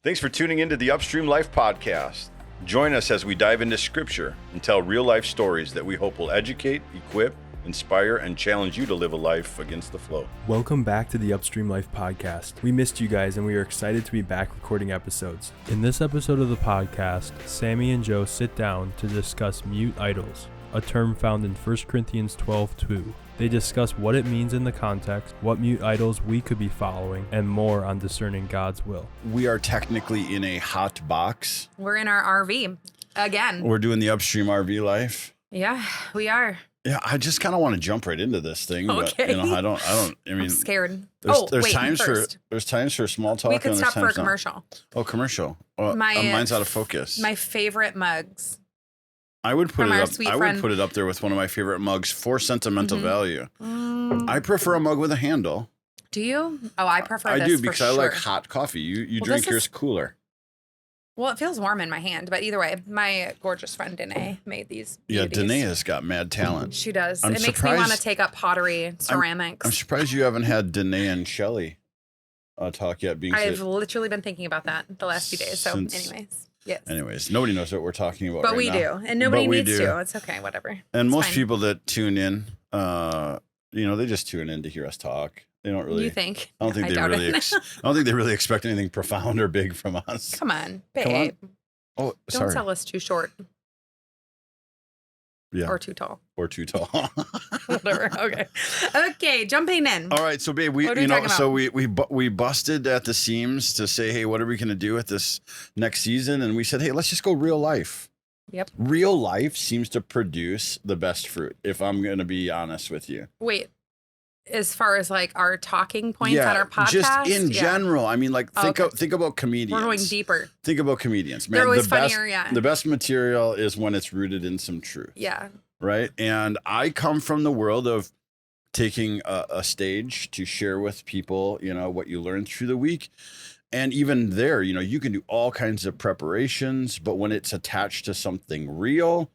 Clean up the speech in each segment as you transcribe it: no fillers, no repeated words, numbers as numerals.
Thanks for tuning into the Upstream Life Podcast. Join us as we dive into Scripture and tell real-life stories that we hope will educate, equip, inspire, and challenge you to live a life against the flow. Welcome back to the Upstream Life Podcast. We missed you guys, and we are excited to be back recording episodes. In this episode of the podcast, Sami and Joe sit down to discuss mute idols, a term found in 1 Corinthians 12:2. They discuss what it means in the context, what mute idols we could be following, and more on discerning God's will. We are technically in a hot box. We're in our RV again. We're doing the Upstream RV life. Yeah, we are. Yeah, I just kind of want to jump right into this thing, Okay. but I mean, I'm scared. There's times for small talk. We could and stop for a there's times not. commercial. Oh, commercial. Mine's out of focus. My favorite mugs. I would put from it our up. sweet I would friend. put it up there with one of my favorite mugs for sentimental value. Mm, I prefer a mug with a handle. do you? Oh, I prefer I this do because for I like sure. hot coffee. You Well, drink this yours is- cooler. Well, it feels warm in my hand, but either way, my gorgeous friend Danae made these. Yeah, beauties. Danae has got mad talent. She does. I'm It makes me want to surprised- take up pottery, ceramics. I'm surprised you haven't had Danae and Shelley talk yet. I've literally been thinking about that the last few days. So, Since- yes. Anyways, nobody knows what we're talking about But right we now. do, and nobody But we needs do. to. It's okay, whatever. And It's most fine. people that tune in, they just tune in to hear us talk. They don't really. You think? I don't think they doubt really. it. I don't think they really expect anything profound or big from us. Come on, Come babe. on. Oh, Don't sorry. sell us too short Yeah. or too tall. Or too tall. Whatever. Okay. Okay. Jumping in. All right, so babe, What are we talking so we busted at the seams to say, hey, what are we going to do with this next season? And we said, hey, let's just go real life. Yep. Real life seems to produce the best fruit, if I'm going to be honest with you. Wait. As far as like our talking points on our podcast, just in Yeah. general. I mean, like think about comedians. We're going deeper. Think about comedians. Man, They're always the best, funnier, yeah. The best material is when it's rooted in some truth. Yeah. Right. And I come from the world of taking a stage to share with people, what you learned through the week. And even there, you can do all kinds of preparations, but when it's attached to something real,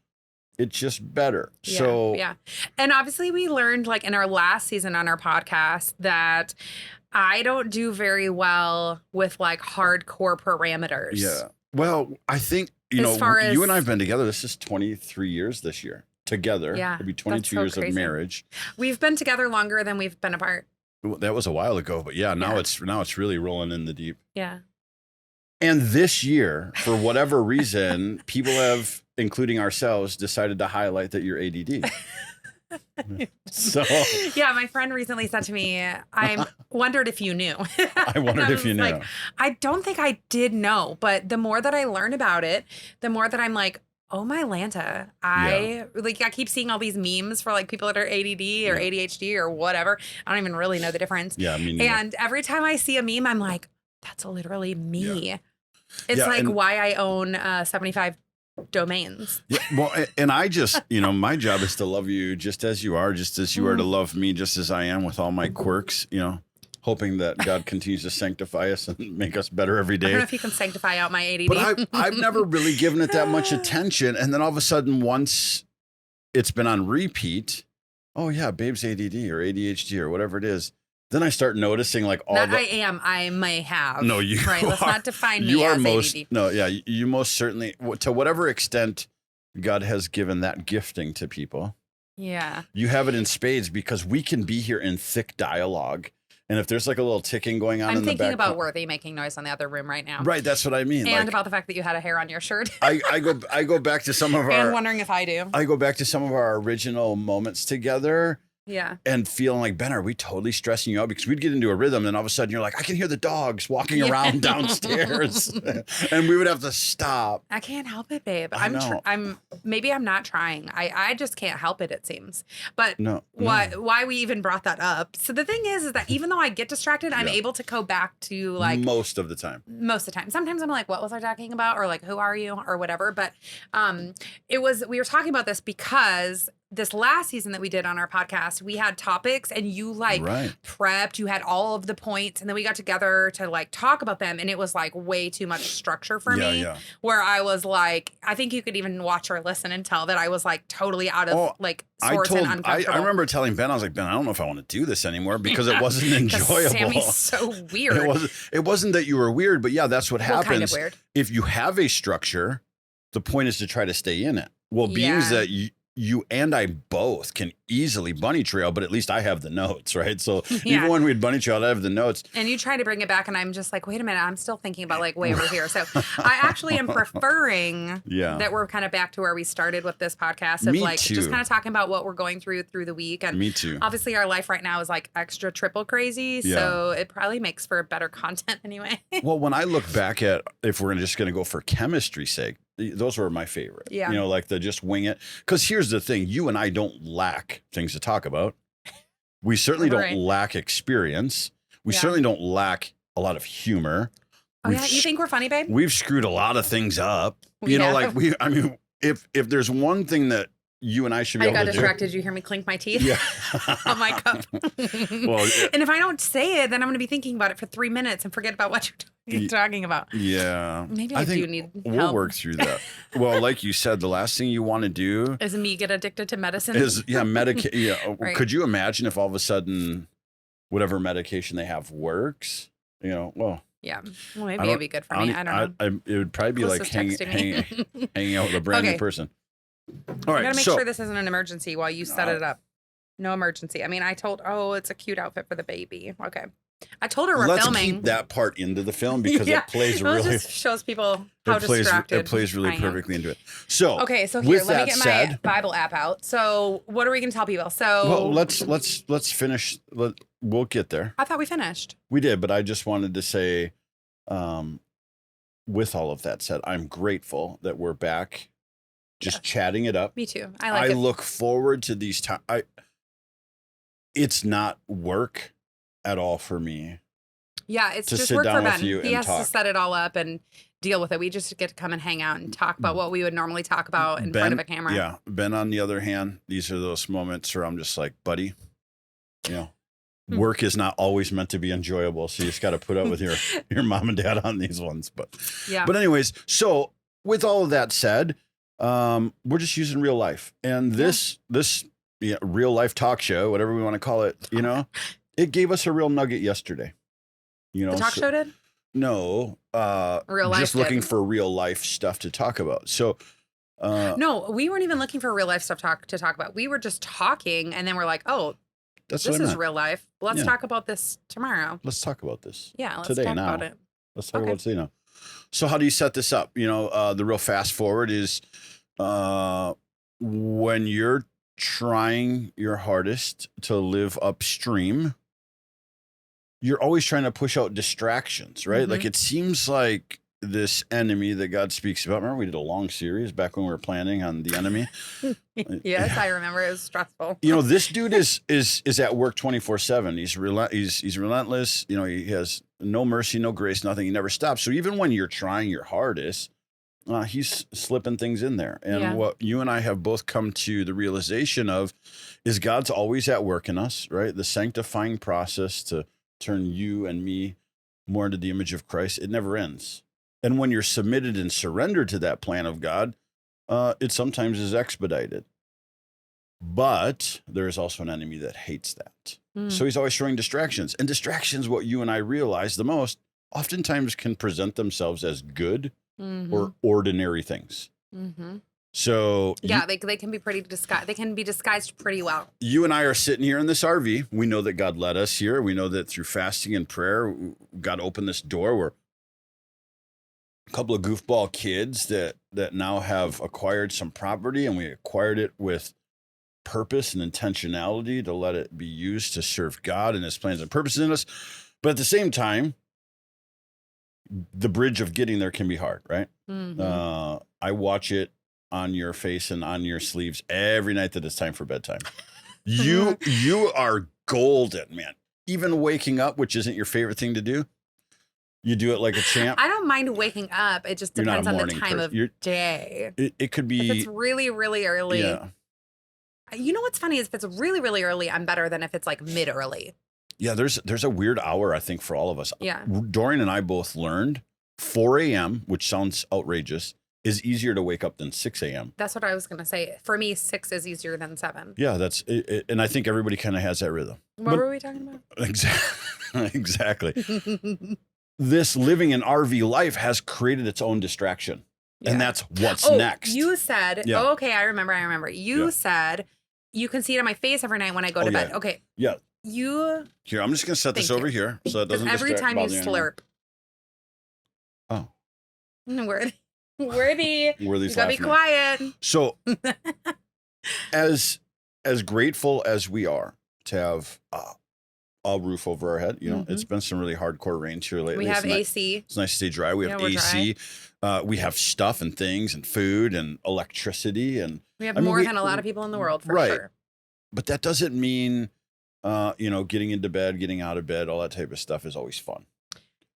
it's just better. Yeah, So yeah. And obviously we learned like in our last season on our podcast that I don't do very well with like hardcore parameters. yeah. Well, I think, As far as- you and I have been together. This is 23 years this year together. Yeah, It'll be that's 22 so years crazy. of marriage. We've been together longer than we've been apart. Well, that was a while ago, but yeah, now Yeah. it's really rolling in the deep. Yeah. And this year, for whatever reason, people have, including ourselves, decided to highlight that you're ADD. So Yeah, my friend recently said to me, I wondered if you knew. I wondered if you knew. Like, I don't think I did know, but the more that I learn about it, the more that I'm like, oh my Lanta, I keep seeing all these memes for like people that are ADD or ADHD or whatever. I don't even really know the difference. yeah, I mean, And every time I see a meme, I'm like, that's literally me. Yeah. It's Yeah, like and- why I own 75 domains. yeah, well, and I just, my job is to love you just as you are, just as you are to love me, just as I am with all my quirks, hoping that God continues to sanctify us and make us better every I don't know day. if you can sanctify out my ADD. But I've never really given it that much attention. And then all of a sudden, once it's been on repeat, oh yeah, babe's ADD or ADHD or whatever it is. Then I start noticing like all I may have. No, you right. Let's are- not define me you are as most ADD. no, yeah, you most certainly, to whatever extent God has given that gifting to people, Yeah. you have it in spades because we can be here in thick dialogue. And if there's like a little ticking going on I'm in the thinking back, about Worthy making noise on the other room right now. right? That's what I mean. And Like, about the fact that you had a hair on your shirt. I go back to some of and our wondering if I do. I go back to some of our original moments together. Yeah. And feeling like, Ben, are we totally stressing you out? Because we'd get into a rhythm, and all of a sudden you're like, I can hear the dogs walking around downstairs, and we would have to stop. I can't help it, babe. I know. Maybe I'm not trying. I just can't help it, it seems. But No, why we even brought that up. So the thing is that even though I get distracted, I'm Yeah. able to go back to like most of the time. most of the time. Sometimes I'm like, what was I talking about? Or like, who are you? Or whatever. But we were talking about this because this last season that we did on our podcast, we had topics and you like Right. prepped, you had all of the points, and then we got together to like talk about them. And it was like way too much structure for Yeah, me, yeah. where I was like, I think you could even watch or listen and tell that I was like totally out of Oh, like sorts and uncomfortable. I remember telling Ben, I was like, Ben, I don't know if I want to do this anymore because it wasn't 'Cause enjoyable. Sammy's so weird. It wasn't that you were weird, but yeah, that's what Well, happens. kind of weird. If you have a structure, the point is to try to stay in it. Well, being Yeah. that you and I both can easily bunny trail, but at least I have the notes, right? So Yeah. even when we'd bunny trail, I have the notes. And you try to bring it back, and I'm just like, wait a minute, I'm still thinking about like way over here. So I actually am preferring Yeah. that we're kind of back to where we started with this podcast of Me like too. just kind of talking about what we're going through the week. And Me too. obviously our life right now is like extra triple crazy. Yeah. So it probably makes for better content anyway. Well, when I look back at, if we're just going to go for chemistry's sake, those were my favorite. Yeah. You know, like the just wing it. Because here's the thing, you and I don't lack things to talk about. We certainly don't Right. lack experience. We Yeah. certainly don't lack a lot of humor. Oh We've yeah, you think we're funny, babe? We've screwed a lot of things up. You know, Yeah. like I mean, if there's one thing that you and I should be I able got to distracted. Did you hear me clink my teeth do. Yeah. on my cup? Well, and if I don't say it, then I'm going to be thinking about it for 3 minutes and forget about what you're talking about. yeah. Maybe I I do think need we'll help. work through that. Well, like you said, the last thing you want to do Is me get addicted to medicine? is medicate. Yeah. Right. Could you imagine if all of a sudden whatever medication they have works? You know, well, Yeah. Well, I maybe don't- it'd be good for me. I don't know. It would probably be Chris like is texting me. hanging out with a brand new Okay. person. All I right. gotta make So sure this isn't an emergency while you set it up. No emergency. I mean, it's a cute outfit for the baby. Okay. I told her we're let's filming. keep that part into the film because Yeah. it plays Well, really. it just shows people how It plays distracted really I am. perfectly into it. So Okay, so here, with let me that get said, my Bible app out. So, what are we gonna tell people? So, well, let's finish. We'll get there. I thought we finished. We did, but I just wanted to say, with all of that said, I'm grateful that we're back, just chatting it up. Me too. I like it. look forward to these times. It's not work at all for me. Yeah, it's to just sit work down for with Ben. you He and has to talk. set it all up and deal with it. We just get to come and hang out and talk about what we would normally talk about in front of a camera. Yeah. Ben, on the other hand, these are those moments where I'm just like, buddy, you know, work is not always meant to be enjoyable. So you just got to put up with your mom and dad on these ones. But anyways, so with all of that said, we're just using real life. And this real life talk show, whatever we want to call it, you know, it gave us a real nugget yesterday. You know, The talk show did? No, Real life just looking did. for real life stuff to talk about. So, No, we weren't even looking for real life stuff to talk about. We were just talking, and then we're like, oh, that's this what I is meant. real life. Let's Yeah. talk about this tomorrow. Let's talk about this. Yeah, let's today talk now. about it. Let's talk Okay. about it today now. So, how do you set this up? You know, the real fast forward is when you're trying your hardest to live upstream, you're always trying to push out distractions, right? Mhm. Like it seems like this enemy that God speaks about. Remember, we did a long series back when we were planning on the enemy. Yes, I remember. It was stressful. You know, this dude is at work 24/7. He's relentless. You know, he has no mercy, no grace, nothing. He never stops. So even when you're trying your hardest, he's slipping things in there. And Yeah. what you and I have both come to the realization of is God's always at work in us, right? The sanctifying process to turn you and me more into the image of Christ, it never ends. And when you're submitted and surrendered to that plan of God, it sometimes is expedited. But there is also an enemy that hates that. So he's always throwing distractions. And distractions, what you and I realize the most, oftentimes can present themselves as good or ordinary things. Mm-hmm. So Yeah, they can be pretty disguised. They can be disguised pretty well. you and I are sitting here in this RV. We know that God led us here. We know that through fasting and prayer, God opened this door where a couple of goofball kids that now have acquired some property, and we acquired it with purpose and intentionality to let it be used to serve God and his plans and purposes in us. But at the same time, the bridge of getting there can be hard, right? Mhm. I watch it on your face and on your sleeves every night that it's time for bedtime. You are golden, man. Even waking up, which isn't your favorite thing to do, you do it like a champ. I don't mind waking up. It just You're not depends a on the morning time person. of day. It could If it's be, really, really early, yeah. You know what's funny is if it's really, really early, I'm better than if it's like mid early. Yeah, there's a weird hour, I think, for all of us. Yeah. Dorian and I both learned 4 a.m., which sounds outrageous, is easier to wake up than 6 a.m. That's what I was going to say. For me, 6 is easier than 7. Yeah, that's it, and I think everybody kind of has that rhythm. What were we talking about? Exactly. This living an RV life has created its own distraction. Yeah. And that's what's next. You said, Yeah. oh, okay, I remember. You said you can see it on my face every night when I go to bed. Yeah. Okay. Yeah. You. Here, I'm just going to set this Thank over you. here so it doesn't Every time you slurp. Oh. Worthy. Worthy's You gotta be quiet. So as grateful as we are to have a roof over our head, you know, it's been some really hardcore rains here lately. We have AC. It's nice to stay dry. We have AC. We have stuff and things and food and electricity. And we have more than a lot of people in the world, for sure. But that doesn't mean, getting into bed, getting out of bed, all that type of stuff is always fun.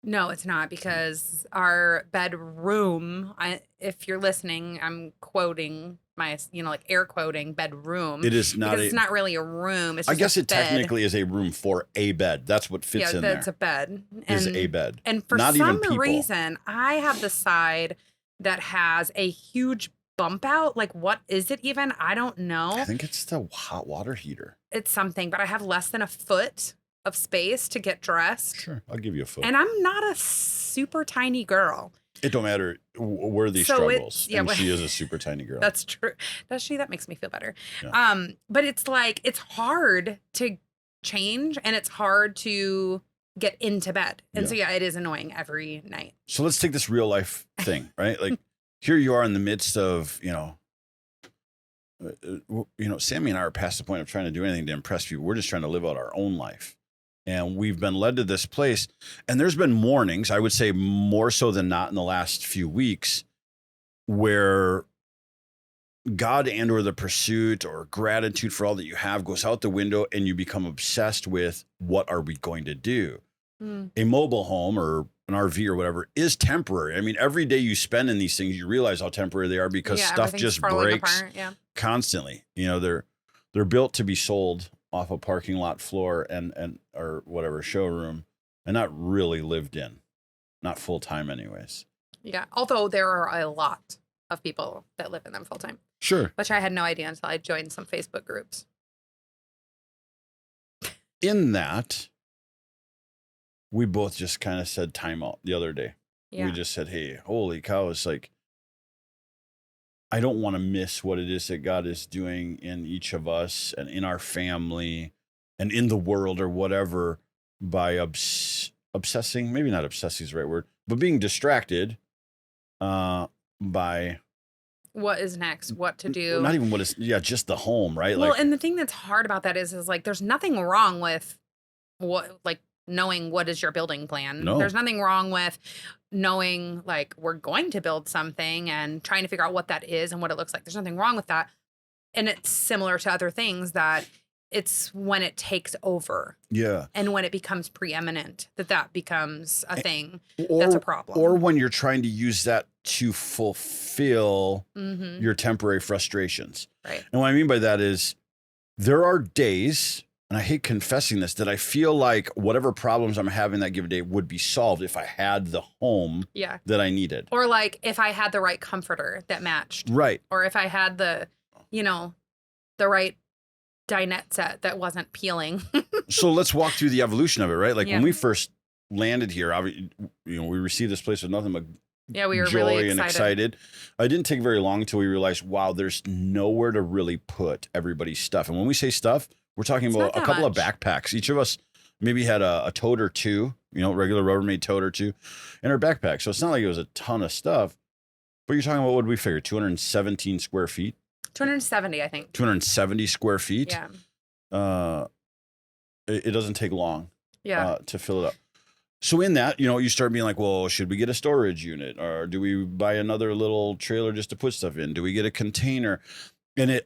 No, it's not, because our bedroom, if you're listening, I'm quoting my, like air quoting bedroom. It is not. It's not really a room. It's just I guess it bed. technically is a room for a bed. That's what fits in there. Yeah, it's a bed. Is a bed. And for not some even reason, I have the side that has a huge bump out. Like, what is it even? I don't know. I think it's the hot water heater. It's something, but I have less than a foot of space to get dressed. Sure, I'll give you a foot. And I'm not a super tiny girl. It don't matter. Worthy struggles. And she is a super tiny girl. That's true. Does she? That makes me feel better. Yeah. But it's like, it's hard to change and it's hard to get into bed. And so, it is annoying every night. So let's take this real life thing, right? Like here you are in the midst of, Sami and I are past the point of trying to do anything to impress people. We're just trying to live out our own life. And we've been led to this place. And there's been mornings, I would say more so than not in the last few weeks, where God and or the pursuit or gratitude for all that you have goes out the window and you become obsessed with what are we going to do? A mobile home or an RV or whatever is temporary. I mean, every day you spend in these things, you realize how temporary they are because stuff just breaks constantly. They're built to be sold off a parking lot floor and or whatever showroom and not really lived in, not full time anyways. Yeah. Although there are a lot of people that live in them full time. Sure. Which I had no idea until I joined some Facebook groups. In that, we both just kind of said time out the other day. Yeah. We just said, hey, holy cow. It's like, I don't want to miss what it is that God is doing in each of us and in our family and in the world or whatever by obsessing, maybe not obsessing is the right word, but being distracted by what is next, what to do. Not even what is, just the home, right? Well, and the thing that's hard about that is like, there's nothing wrong with knowing what is your building plan. No. There's nothing wrong with knowing like we're going to build something and trying to figure out what that is and what it looks like. There's nothing wrong with that. And it's similar to other things that it's when it takes over. Yeah. And when it becomes preeminent that becomes a thing that's a problem. Or when you're trying to use that to fulfill your temporary frustrations. Right. And what I mean by that is there are days, and I hate confessing this, that I feel like whatever problems I'm having that given day would be solved if I had the home that I needed. Or like if I had the right comforter that matched. Right. Or if I had the right dinette set that wasn't peeling. So let's walk through the evolution of it, right? Like when we first landed here, we received this place with nothing but we were joy really and excited. It didn't take very long until we realized, wow, there's nowhere to really put everybody's stuff. And when we say stuff, we're talking about a couple of backpacks. Each of us maybe had a tote or two, regular Rubbermaid tote or two in our backpack. So it's not like it was a ton of stuff, but you're talking about, what did we figure? 217 square feet? 270, I think. 270 square feet. Yeah. It doesn't take long to fill it up. So in that, you start being like, well, should we get a storage unit, or do we buy another little trailer just to put stuff in? Do we get a container? And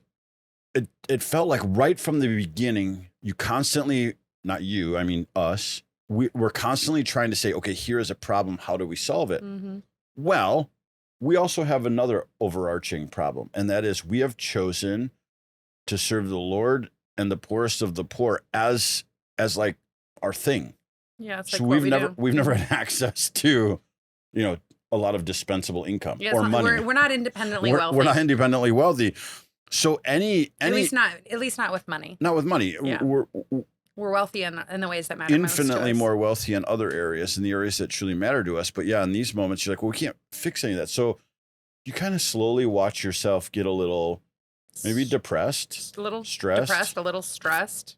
it felt like right from the beginning, you constantly, not you, I mean us, we're constantly trying to say, okay, here is a problem. How do we solve it? Well, we also have another overarching problem, and that is we have chosen to serve the Lord and the poorest of the poor as like our thing. Yeah, it's So like what we do. we've never had access to, a lot of dispensable income or money. We're not independently wealthy. We're not independently wealthy. So at least not with money. Not with money. Yeah. We're wealthy in the ways that matter infinitely most to us. more wealthy in other areas, in the areas that truly matter to us. But yeah, in these moments, you're like, well, we can't fix any of that. So you kind of slowly watch yourself get a little, maybe depressed, a little stressed. Depressed, a little stressed.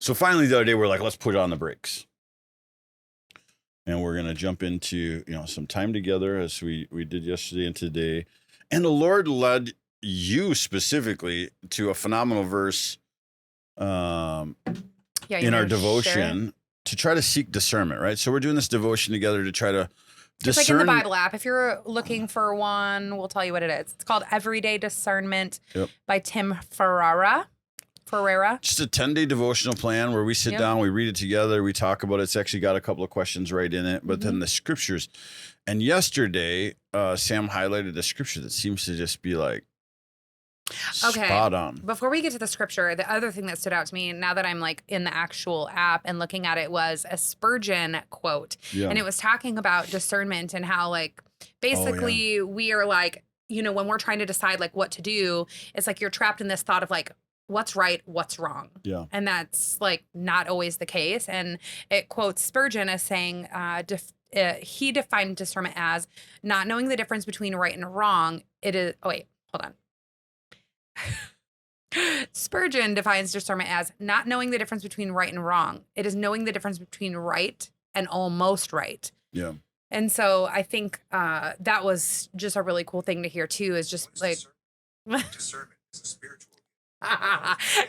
So finally, the other day, we're like, let's put on the brakes. And we're going to jump into, some time together as we did yesterday and today. And the Lord led you specifically to a phenomenal verse in our devotion to try to seek discernment, right? So we're doing this devotion together to try to discern. It's like in the Bible app. If you're looking for one, we'll tell you what it is. It's called Everyday Discernment by Tim Ferreira. Just a 10-day devotional plan where we sit down, we read it together, we talk about it. It's actually got a couple of questions right in it, but then the scriptures. And yesterday, Sam highlighted a scripture that seems to just be like spot on. Before we get to the scripture, the other thing that stood out to me now that I'm like in the actual app and looking at it was a Spurgeon quote. Yeah. And it was talking about discernment and how like basically we are like, when we're trying to decide like what to do, it's like you're trapped in this thought of like, what's right, what's wrong. Yeah. And that's like not always the case. And it quotes Spurgeon as saying, he defined discernment as not knowing the difference between right and wrong. Spurgeon defines discernment as not knowing the difference between right and wrong. It is knowing the difference between right and almost right. Yeah. And so I think that was just a really cool thing to hear too, is just like discernment is a spiritual.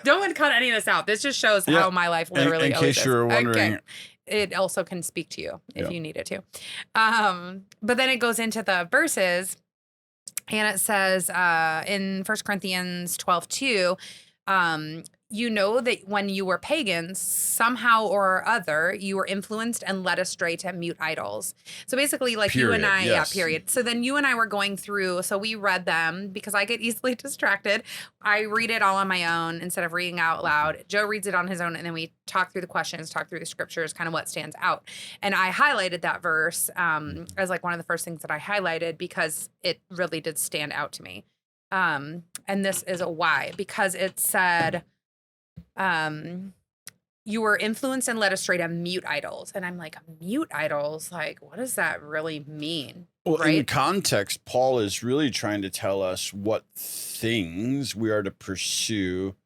Don't cut any of this out. This just shows how my life literally in case you're wondering. Okay. It also can speak to you if you need it to. But then it goes into the verses and it says in 1 Corinthians 12:2, you know that when you were pagans, somehow or other, you were influenced and led astray to mute idols. So basically, like you and I, period. So then you and I were going through, so we read them because I get easily distracted. I read it all on my own instead of reading out loud. Joe reads it on his own, and then we talk through the questions, talk through the scriptures, kind of what stands out. And I highlighted that verse as like one of the first things that I highlighted because it really did stand out to me. And this is a why, because it said, you were influenced and led astray to mute idols. And I'm like, mute idols? Like, what does that really mean? Well, in context, Paul is really trying to tell us what things we are to pursue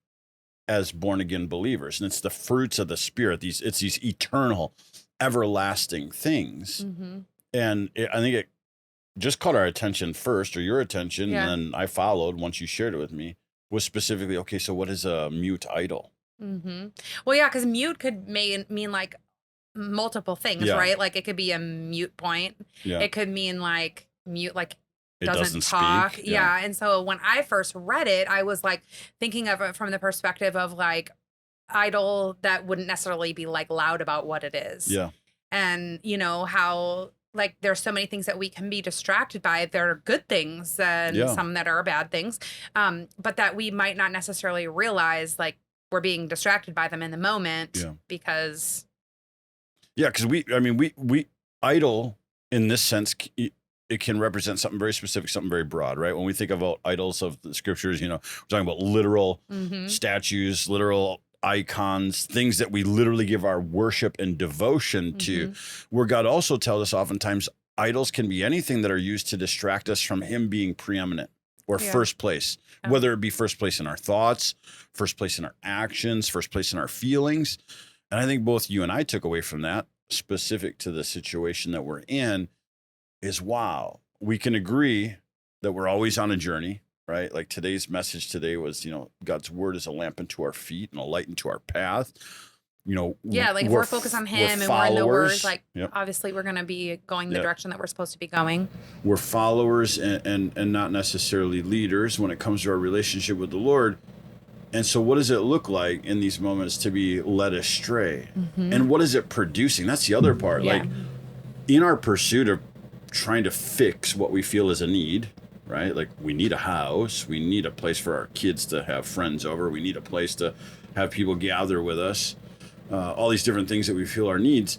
as born again believers. And it's the fruits of the Spirit. It's these eternal, everlasting things. Mm-hmm. And I think it just caught our attention first, or your attention, and then I followed once you shared it with me, was specifically, okay, so what is a mute idol? Mm-hmm. Well, yeah, because mute could mean like multiple things, right? Like it could be a mute point. Yeah. It could mean like mute, like it doesn't talk. Speak. Yeah. And so when I first read it, I was like thinking of it from the perspective of like idol that wouldn't necessarily be like loud about what it is. Yeah. And how like there's so many things that we can be distracted by. There are good things and some that are bad things, but that we might not necessarily realize like we're being distracted by them in the moment because. Yeah, because we idol in this sense, it can represent something very specific, something very broad, right? When we think about idols of the scriptures, we're talking about literal statues, literal icons, things that we literally give our worship and devotion to, where God also tells us oftentimes idols can be anything that are used to distract us from him being preeminent or first place, whether it be first place in our thoughts, first place in our actions, first place in our feelings. And I think both you and I took away from that, specific to the situation that we're in, is wow, we can agree that we're always on a journey, right? Like today's message today was, God's word is a lamp unto our feet and a light into our path. Like if we're focused on him and we're in the word, like obviously we're going to be going the direction that we're supposed to be going. We're followers and not necessarily leaders when it comes to our relationship with the Lord. And so what does it look like in these moments to be led astray? And what is it producing? That's the other part. Like in our pursuit of trying to fix what we feel is a need, right? Like we need a house, we need a place for our kids to have friends over, we need a place to have people gather with us, all these different things that we feel our needs.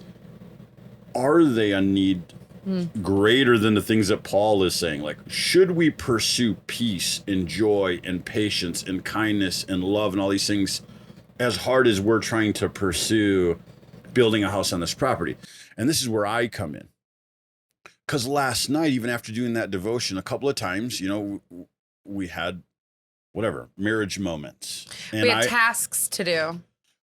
Are they a need greater than the things that Paul is saying? Like, should we pursue peace and joy and patience and kindness and love and all these things as hard as we're trying to pursue building a house on this property? And this is where I come in. Because last night, even after doing that devotion a couple of times, we had marriage moments. And we had tasks to do.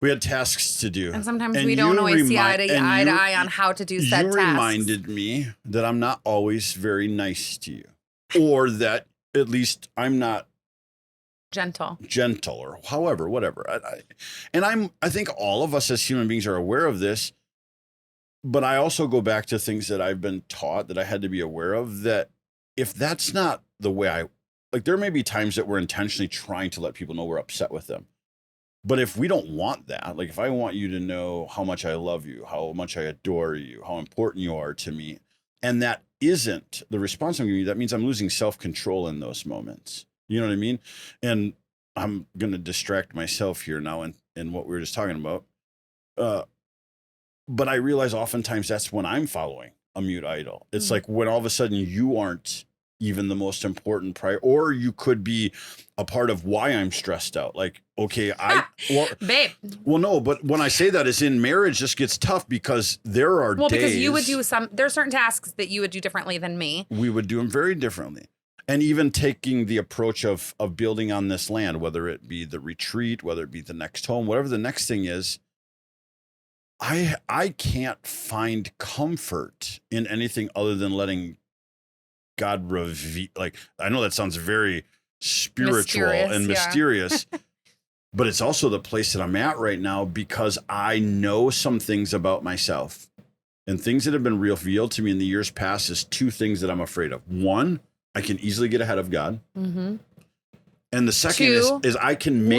We had tasks to do. And sometimes we don't always see eye to eye on how to do said tasks. You reminded me that I'm not always very nice to you. Or that at least I'm not gentle or however, whatever. I think all of us as human beings are aware of this. But I also go back to things that I've been taught that I had to be aware of, that if that's not the way there may be times that we're intentionally trying to let people know we're upset with them. But if we don't want that, like if I want you to know how much I love you, how much I adore you, how important you are to me, and that isn't the response I'm giving you, that means I'm losing self-control in those moments. You know what I mean? And I'm going to distract myself here now in what we were just talking about. But I realize oftentimes that's when I'm following a mute idol. It's like when all of a sudden you aren't even the most important or you could be a part of why I'm stressed out. Like, okay, babe. Well, no, but when I say that, is in marriage, this gets tough because there are days. Because you would do there's certain tasks that you would do differently than me. We would do them very differently. And even taking the approach of building on this land, whether it be the retreat, whether it be the next home, whatever the next thing is, I can't find comfort in anything other than letting God reveal. Like, I know that sounds very spiritual and mysterious, but it's also the place that I'm at right now because I know some things about myself and things that have been revealed to me in the years past is two things that I'm afraid of. One, I can easily get ahead of God. Mm-hmm. And the second is we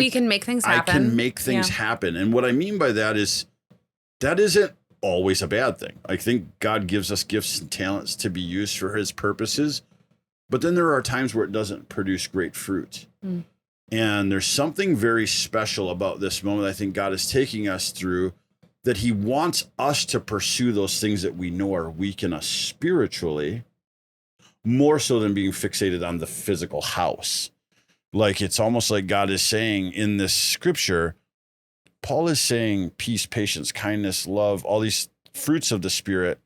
can make things happen. I can make things happen. And what I mean by that is, that isn't always a bad thing. I think God gives us gifts and talents to be used for his purposes, but then there are times where it doesn't produce great fruit. And there's something very special about this moment I think God is taking us through, that he wants us to pursue those things that we know are weak in us spiritually, more so than being fixated on the physical house. Like, it's almost like God is saying in this scripture, Paul is saying peace, patience, kindness, love, all these fruits of the Spirit.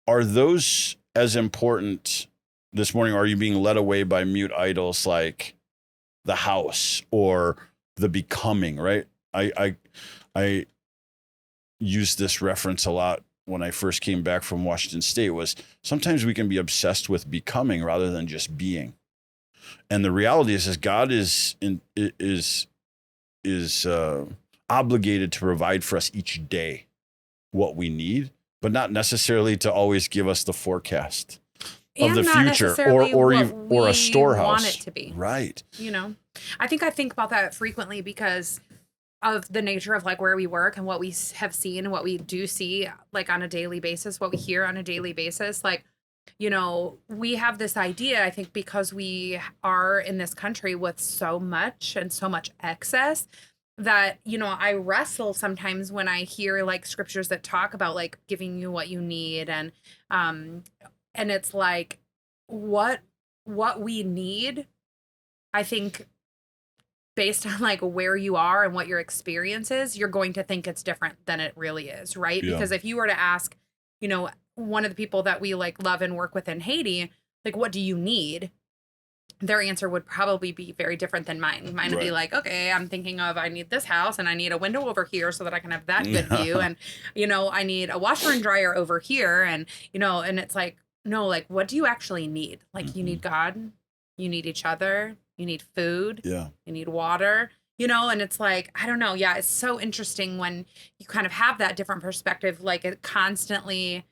Are those as important this morning? Are you being led away by mute idols like the house or the becoming, right? I used this reference a lot when I first came back from Washington State, was sometimes we can be obsessed with becoming rather than just being. And the reality is God is obligated to provide for us each day what we need, but not necessarily to always give us the forecast of the future or a storehouse. Want it to be. Right. I think about that frequently because of the nature of like where we work and what we have seen and what we do see like on a daily basis, what we hear on a daily basis. Like, we have this idea, I think, because we are in this country with so much and so much excess, that, I wrestle sometimes when I hear like scriptures that talk about like giving you what you need. And it's like what we need, I think, based on like where you are and what your experience is, you're going to think it's different than it really is. Right. Yeah. Because if you were to ask, one of the people that we like love and work with in Haiti, like, what do you need? Their answer would probably be very different than mine. Mine would be like, okay, I'm thinking of, I need this house and I need a window over here so that I can have that good view. And, I need a washer and dryer over here. And, and it's like, no, like, what do you actually need? Like, you need God, you need each other, you need food, you need water, and it's like, I don't know. Yeah. It's so interesting when you kind of have that different perspective, like it constantly,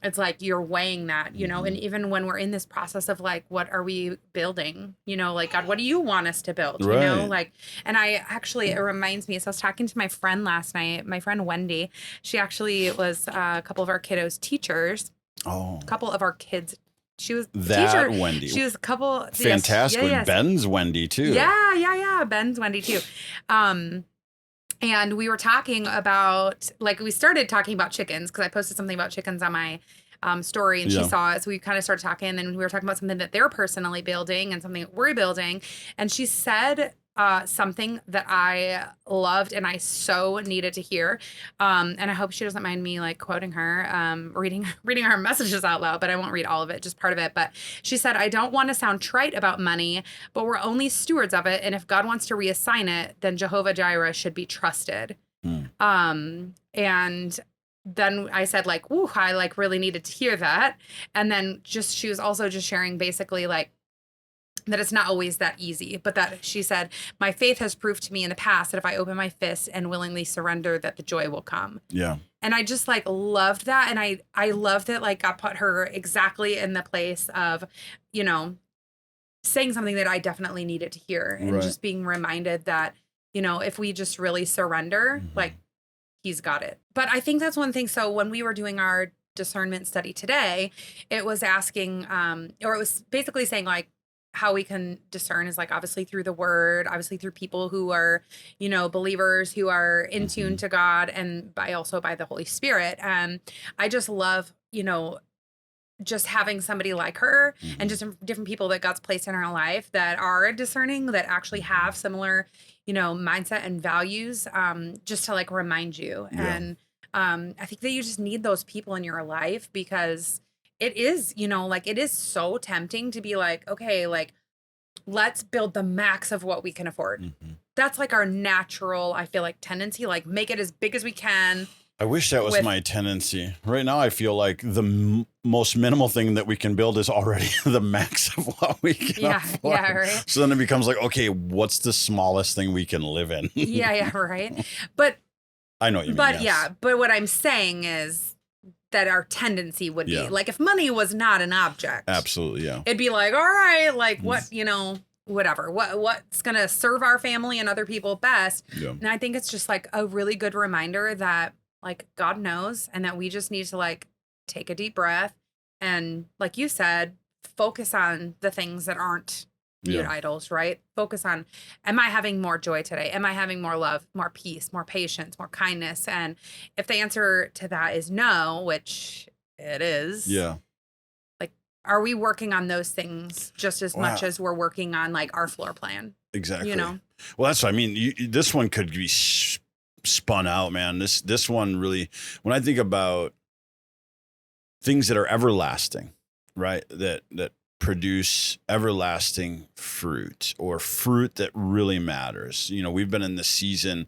it's like you're weighing that, and even when we're in this process of like, what are we building? Like, God, what do you want us to build? Like, and it reminds me, so I was talking to my friend last night, my friend Wendy. She actually was a couple of our kiddos' teachers. Oh. A couple of our kids' She was a that teacher. Wendy. She was a couple. Fantastic. Yes, Ben's Wendy too. Yeah. Ben's Wendy too. And we were talking about, like, we started talking about chickens because I posted something about chickens on my story, and she saw it. So we kind of started talking, and then we were talking about something that they're personally building and something that we're building. And she said something that I loved and I so needed to hear. And I hope she doesn't mind me like quoting her, reading her messages out loud, but I won't read all of it, just part of it. But she said, I don't want to sound trite about money, but we're only stewards of it. And if God wants to reassign it, then Jehovah Jireh should be trusted. And then I said like, ooh, I like really needed to hear that. And then she was also just sharing basically like, that it's not always that easy, but that she said, my faith has proved to me in the past that if I open my fists and willingly surrender, that the joy will come. Yeah. And I just like loved that. And I loved that like God put her exactly in the place of, you know, saying something that I definitely needed to hear, and just being reminded that, you know, if we just really surrender, like he's got it. But I think that's one thing. So when we were doing our discernment study today, it was asking, or it was basically saying like, how we can discern is like obviously through the word, obviously through people who are, you know, believers who are in tune to God, and by the Holy Spirit. And I just love, you know, just having somebody like her and just different people that God's placed in our life that are discerning, that actually have similar, you know, mindset and values, just to like remind you. And I think that you just need those people in your life, because it is, you know, like it is so tempting to be like, okay, like let's build the max of what we can afford. That's like our natural, I feel like, tendency, like make it as big as we can. I wish that was my tendency. Right now, I feel like the most minimal thing that we can build is already the max of what we can afford. Yeah, right. So then it becomes like, okay, what's the smallest thing we can live in? Yeah, right. But I know what you mean. But but what I'm saying is that our tendency would be like, if money was not an object. Absolutely, yeah. It'd be like, all right, like what, you know, whatever, what's going to serve our family and other people best. Yeah. And I think it's just like a really good reminder that like God knows, and that we just need to like take a deep breath and, like you said, focus on the things that aren't mute idols, right? Focus on, am I having more joy today? Am I having more love, more peace, more patience, more kindness? And if the answer to that is no, which it is, like, are we working on those things just as much as we're working on like our floor plan? Exactly. You know? Well, that's what I mean. This one could be spun out, man. This one really, when I think about things that are everlasting, right? That produce everlasting fruit, or fruit that really matters. You know, we've been in the season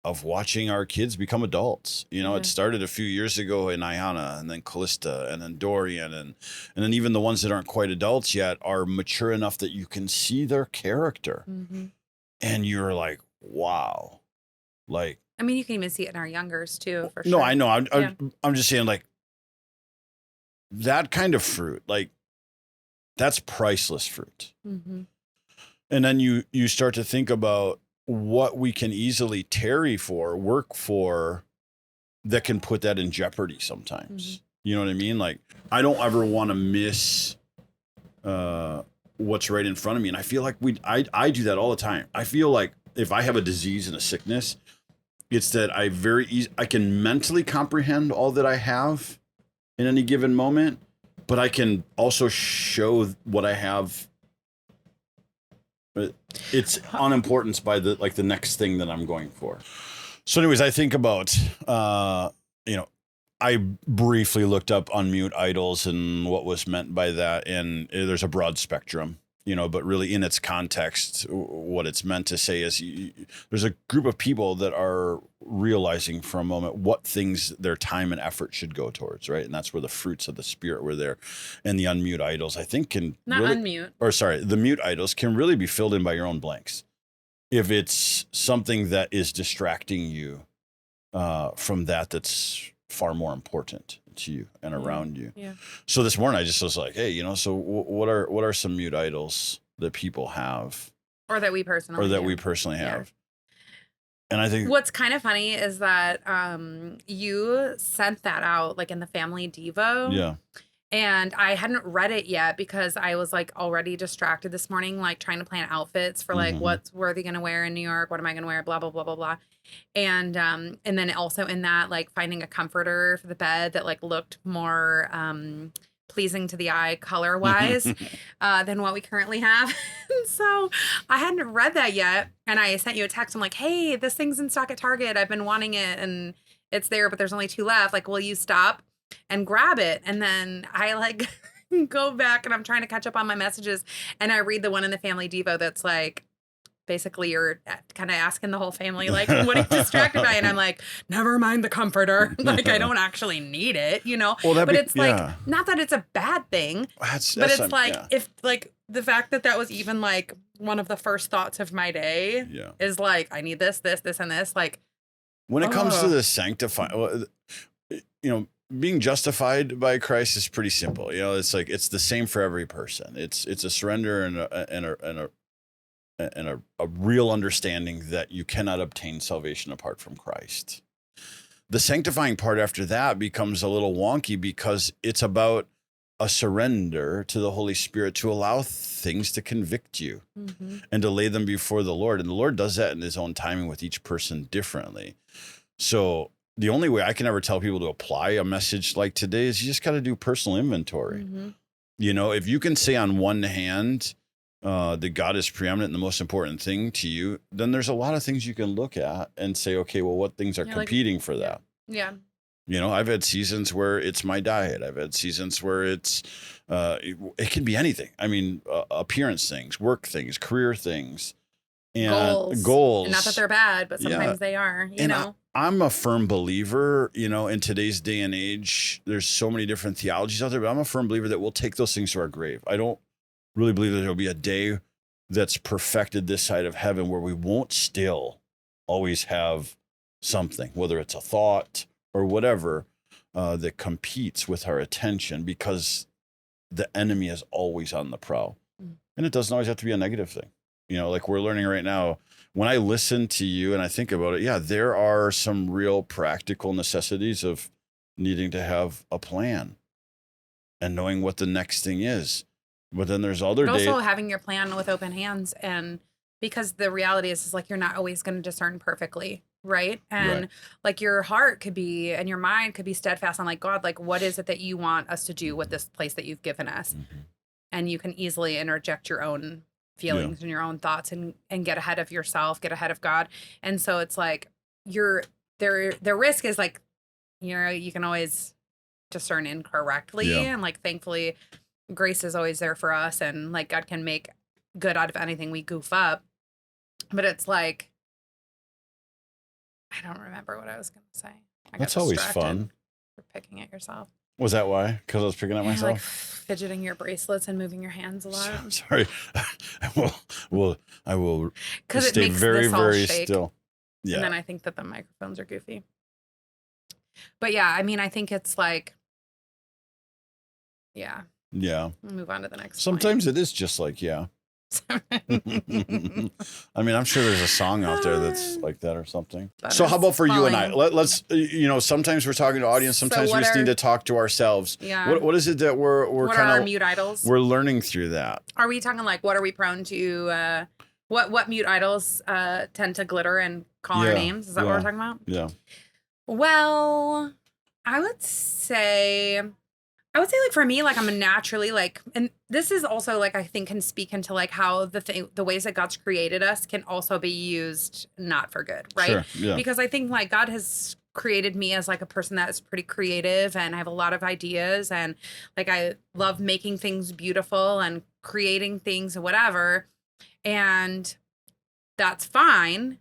of watching our kids become adults. You know, it started a few years ago in Ayana, and then Callista, and then Dorian, and then even the ones that aren't quite adults yet are mature enough that you can see their character. And you're like, wow. Like, I mean, you can even see it in our youngers too, for sure. No, I know. I'm just saying, like, that kind of fruit, like, that's priceless fruit. And then you start to think about what we can easily work for, that can put that in jeopardy sometimes. You know what I mean? Like, I don't ever want to miss what's right in front of me. And I feel like I do that all the time. I feel like if I have a disease and a sickness, it's that I can mentally comprehend all that I have in any given moment, but I can also show what I have. It's unimportance by the next thing that I'm going for. So anyways, I think about, you know, I briefly looked up unmute idols and what was meant by that. And there's a broad spectrum, you know, but really in its context, what it's meant to say is there's a group of people that are realizing for a moment what things their time and effort should go towards, right? And that's where the fruits of the Spirit were there. And the unmute idols, I think, the mute idols can really be filled in by your own blanks. If it's something that is distracting you from that's far more important to you and around you. So this morning I just was like, hey, you know, so what are some mute idols that people have, or that we personally have? And I think what's kind of funny is that you sent that out like in the family Devo. And I hadn't read it yet because I was like already distracted this morning, like trying to plan outfits for like Mhm. where are they gonna wear in New York? What am I gonna wear? Blah blah blah blah blah. And then also in that, like finding a comforter for the bed that like looked more pleasing to the eye color wise than what we currently have. And so I hadn't read that yet. And I sent you a text. I'm like, hey, this thing's in stock at Target. I've been wanting it and it's there, but there's only 2 left. Like, will you stop and grab it? And then I like go back and I'm trying to catch up on my messages. And I read the one in the family Devo that's like, basically you're kind of asking the whole family, like, what are you distracted by? And I'm like, never mind the comforter. Like, I don't actually need it, you know? Well, But it's like, not that it's a bad thing, but it's like, if like the fact that that was even like one of the first thoughts of my day is like, I need this, this, this, and this. Like, when it comes to the sanctifying, being justified by Christ is pretty simple. It's like, it's the same for every person. It's a surrender and a real understanding that you cannot obtain salvation apart from Christ. The sanctifying part after that becomes a little wonky because it's about a surrender to the Holy Spirit to allow things to convict you and to lay them before the Lord. And the Lord does that in his own timing with each person differently. So the only way I can ever tell people to apply a message like today is you just got to do personal inventory. If you can say on one hand, that God is preeminent and the most important thing to you, then there's a lot of things you can look at and say, okay, well, what things are competing for that? Yeah. I've had seasons where it's my diet. I've had seasons where it's, it can be anything. I mean, appearance things, work things, career things, and goals. And not that they're bad, but sometimes they are, you know. I'm a firm believer, in today's day and age, there's so many different theologies out there, but I'm a firm believer that we'll take those things to our grave. I don't really believe that there'll be a day that's perfected this side of heaven where we won't still always have something, whether it's a thought or whatever, that competes with our attention because the enemy is always on the prowl. And it doesn't always have to be a negative thing. Like we're learning right now, when I listen to you and I think about it, there are some real practical necessities of needing to have a plan and knowing what the next thing is. But then there's other days. Also having your plan with open hands, and because the reality is like you're not always going to discern perfectly, right? And like your heart could be and your mind could be steadfast on like, God, like what is it that you want us to do with this place that you've given us? And you can easily interject your own feelings and your own thoughts and get ahead of yourself, get ahead of God. And so it's like the risk is like, you can always discern incorrectly. And like, thankfully, grace is always there for us, and like God can make good out of anything we goof up. But it's like, I don't remember what I was going to say. That's always fun. For picking at yourself. Was that why? Because I was picking at myself? Like fidgeting your bracelets and moving your hands a lot. Sorry. I will stay very, very still. Yeah. And then I think that the microphones are goofy. But yeah, I mean, I think it's like, yeah. We'll move on to the next Sometimes it is just like, I mean, I'm sure there's a song out there that's like that or something. So how about for you and I? Let's, sometimes we're talking to audience. Sometimes we just need to talk to ourselves. Yeah. What is it that we're what kind are of our mute idols? We're learning through that. Are we talking like what are we prone to? What mute idols tend to glitter and call our names? Is that what we're talking about? Yeah. Well, I would say like for me, like I'm naturally like, and this is also like, I think can speak into like how the ways that God's created us can also be used not for good. Right. Sure, yeah. Because I think like God has created me as like a person that is pretty creative and I have a lot of ideas and like, I love making things beautiful and creating things and whatever. And that's fine.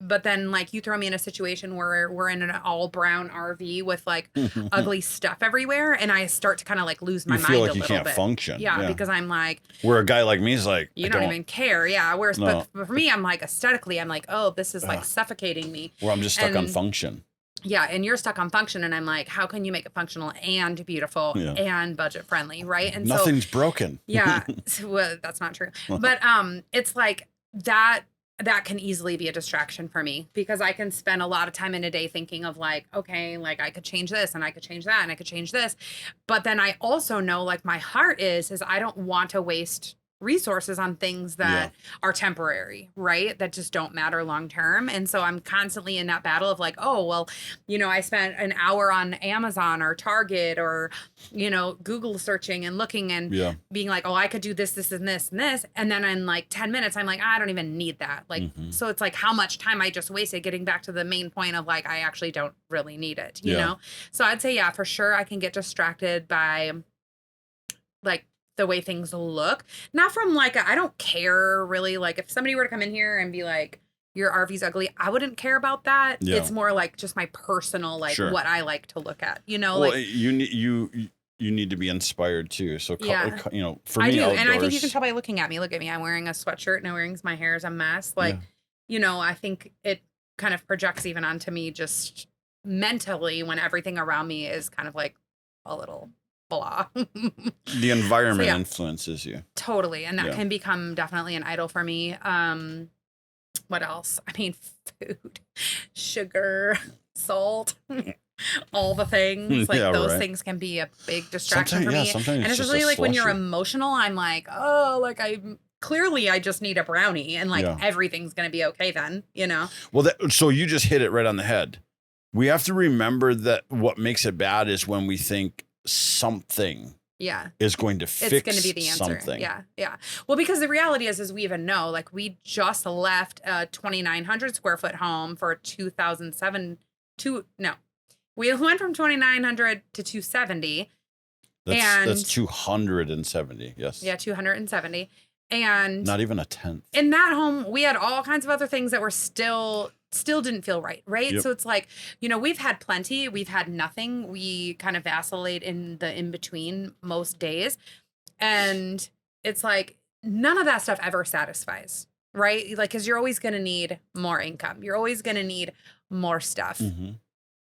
But then, like, you throw me in a situation where we're in an all brown RV with like ugly stuff everywhere, and I start to kind of like lose my mind a little bit. You feel like you can't function. Yeah, because I'm like, where a guy like me is like, you don't even care. Yeah. Whereas, but for me, I'm like aesthetically, I'm like, oh, this is like suffocating me. Where I'm just stuck on function. Yeah, and you're stuck on function, and I'm like, how can you make it functional and beautiful and budget friendly, right? And nothing's broken. Yeah, well, that's not true. But it's like that that can easily be a distraction for me because I can spend a lot of time in a day thinking of like, okay, like I could change this and I could change that and I could change this. But then I also know like my heart is I don't want to waste resources on things Yeah. that are temporary, right? That just don't matter long term. And so I'm constantly in that battle of like, oh, well, I spent an hour on Amazon or Target or, Google searching and looking and Yeah. being like, oh, I could do this, this, and this, and this. And then in like 10 minutes, I'm like, I don't even need that. Like, so it's like how much time I just wasted getting back to the main point of like, I actually don't really need it, you know? So I'd say, yeah, for sure. I can get distracted by like the way things look, not from like, I don't care really. Like if somebody were to come in here and be like, your RV's ugly, I wouldn't care about that. Yeah. It's more like just my personal, like what I like to look at, well, like you need to be inspired too. So, for I me, do. outdoors, And I think you can tell by looking at me. Look at me. I'm wearing a sweatshirt, no earrings. My hair is a mess. Like, I think it kind of projects even onto me just mentally when everything around me is kind of like a little blah. the environment influences you. Totally. And that can become definitely an idol for me. What else? I mean, food, sugar, salt. All the things like those things can be a big distraction for me. And especially like when you're emotional, I'm like, oh, like I just need a brownie and like everything's going to be okay then, Well, so you just hit it right on the head. We have to remember that what makes it bad is when we think something is going to fix it's going to be the answer. Something. Yeah. Well, because the reality is we even know, like we just left a 2,900 square foot home for 2007 we went from 2,900 to 270. That's 270. Yes. Yeah, 270. And not even a tenth. In that home, we had all kinds of other things that were still didn't feel right. Yep. So it's like, we've had plenty, we've had nothing. We kind of vacillate in the in between most days. And it's like none of that stuff ever satisfies, right? Like, because you're always going to need more income. You're always going to need more stuff.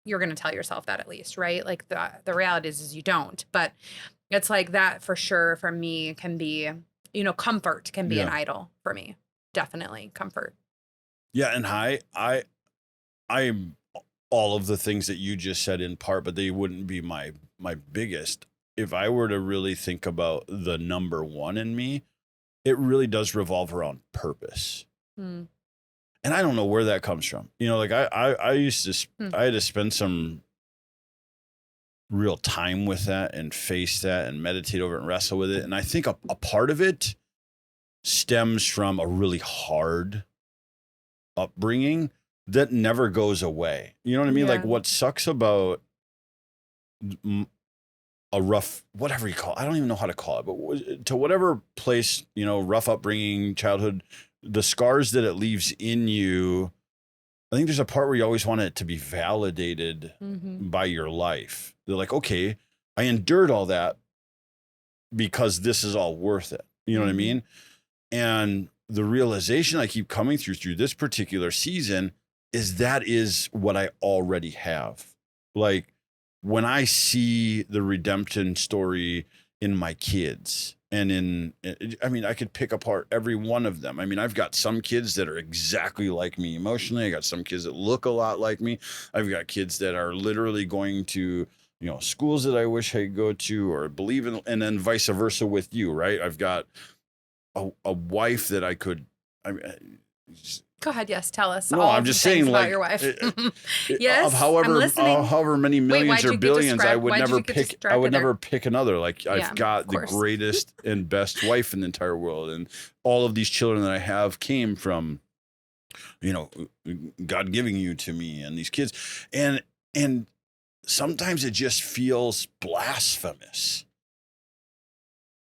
You're going to tell yourself that at least, right? Like the reality is you don't, but it's like that for sure for me can be, comfort can be an idol for me. Definitely comfort. Yeah. And I'm all of the things that you just said in part, but they wouldn't be my biggest. If I were to really think about the number one in me, it really does revolve around purpose. And I don't know where that comes from. Like I used to, I had to spend some real time with that and face that and meditate over it and wrestle with it. And I think a part of it stems from a really hard upbringing that never goes away. You know what I mean? Like what sucks about a rough, whatever you call it, I don't even know how to call it, but to whatever place, rough upbringing, childhood, the scars that it leaves in you, I think there's a part where you always want it to be validated by your life. They're like, okay, I endured all that because this is all worth it. You know what I mean? And the realization I keep coming through this particular season is that is what I already have. Like when I see the redemption story in my kids, and I could pick apart every one of them. I mean, I've got some kids that are exactly like me emotionally. I got some kids that look a lot like me. I've got kids that are literally going to, schools that I wish I could go to or believe in, and then vice versa with you, right? I've got a wife that I could, Go ahead. Yes. Tell us. No, I'm just saying, about like, your wife. Yes. However many millions or billions, I would never pick. I would never pick another. Like I've got the greatest and best wife in the entire world, and all of these children that I have came from, God giving you to me, and these kids, and sometimes it just feels blasphemous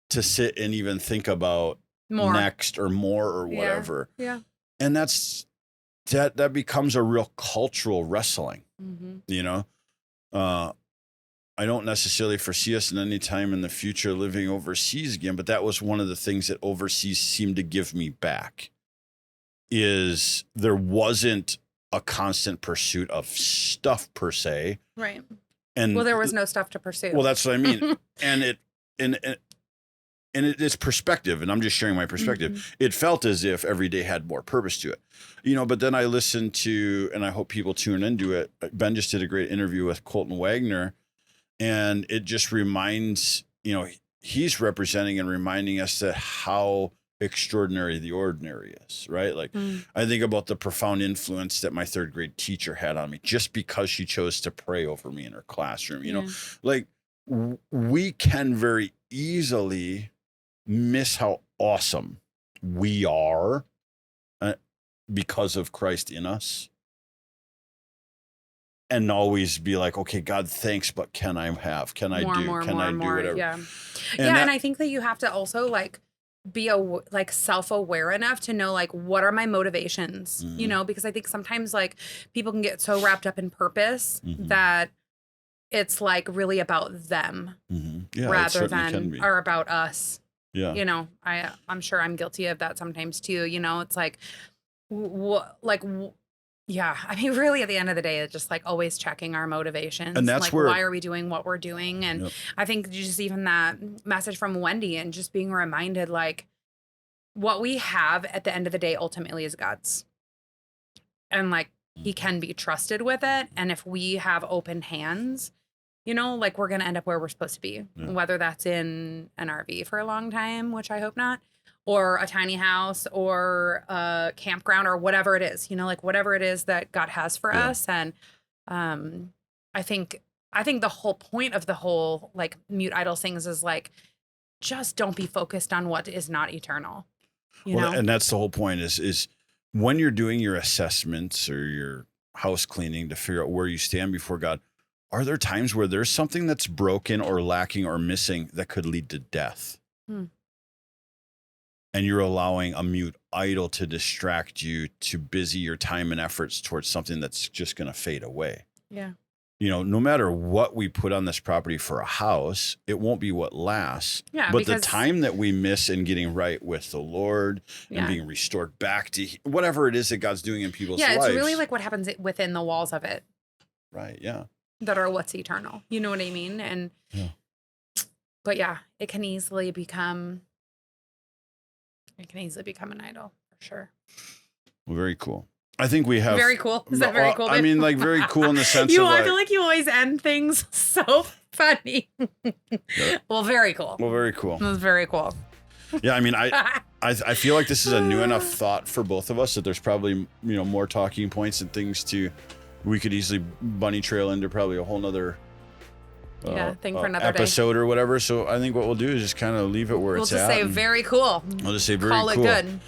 to sit and even think about next or more or whatever. Yeah. And that becomes a real cultural wrestling, I don't necessarily foresee us in any time in the future living overseas again, but that was one of the things that overseas seemed to give me back is there wasn't a constant pursuit of stuff per se. Right. And there was no stuff to pursue. Well, that's what I mean. And it's perspective, and I'm just sharing my perspective. It felt as if every day had more purpose to it, but then I listened to, and I hope people tune into it. Ben just did a great interview with Colton Wagner, and it just reminds, he's representing and reminding us that how extraordinary the ordinary is, right? Like I think about the profound influence that my 3rd grade teacher had on me just because she chose to pray over me in her classroom. Like we can very easily miss how awesome we are because of Christ in us, and always be like, okay, God, thanks, but can I do whatever? Yeah. And I think that you have to also like be like self-aware enough to know like what are my motivations, because I think sometimes like people can get so wrapped up in purpose that it's like really about them rather than or about us. Yeah. I'm sure I'm guilty of that sometimes too. It's like yeah, I mean, really, at the end of the day, it's just like always checking our motivations. And that's like, where, why are we doing what we're doing? And I think just even that message from Wendy and just being reminded, like, what we have at the end of the day ultimately is God's. And like, he can be trusted with it. And if we have open hands, like we're going to end up where we're supposed to be, whether that's in an RV for a long time, which I hope not, or a tiny house or a campground or whatever it is, like whatever it is that God has for us. And I think the whole point of the whole like mute idols things is like, just don't be focused on what is not eternal. You know? And that's the whole point is when you're doing your assessments or your house cleaning to figure out where you stand before God, are there times where there's something that's broken or lacking or missing that could lead to death? And you're allowing a mute idol to distract you, to busy your time and efforts towards something that's just going to fade away. Yeah. No matter what we put on this property for a house, it won't be what lasts. Yeah, but the time that we miss in getting right with the Lord and being restored back to whatever it is that God's doing in people's lives. Yeah, it's really like what happens within the walls of it. Right, yeah. That are what's eternal. You know what I mean? And but yeah, it can easily become an idol for sure. Well, very cool. I think we have very cool. Is that very cool? I mean, like very cool in the sense of I feel like you always end things so funny. Well, very cool. Well, very cool. It was very cool. Yeah, I mean, I feel like this is a new enough thought for both of us that there's probably more talking points and things we could easily bunny trail into probably a whole nother thing for another episode or whatever. So I think what we'll do is just kind of leave it where it's at. We'll just say very cool. I'll just say very cool. Call it good.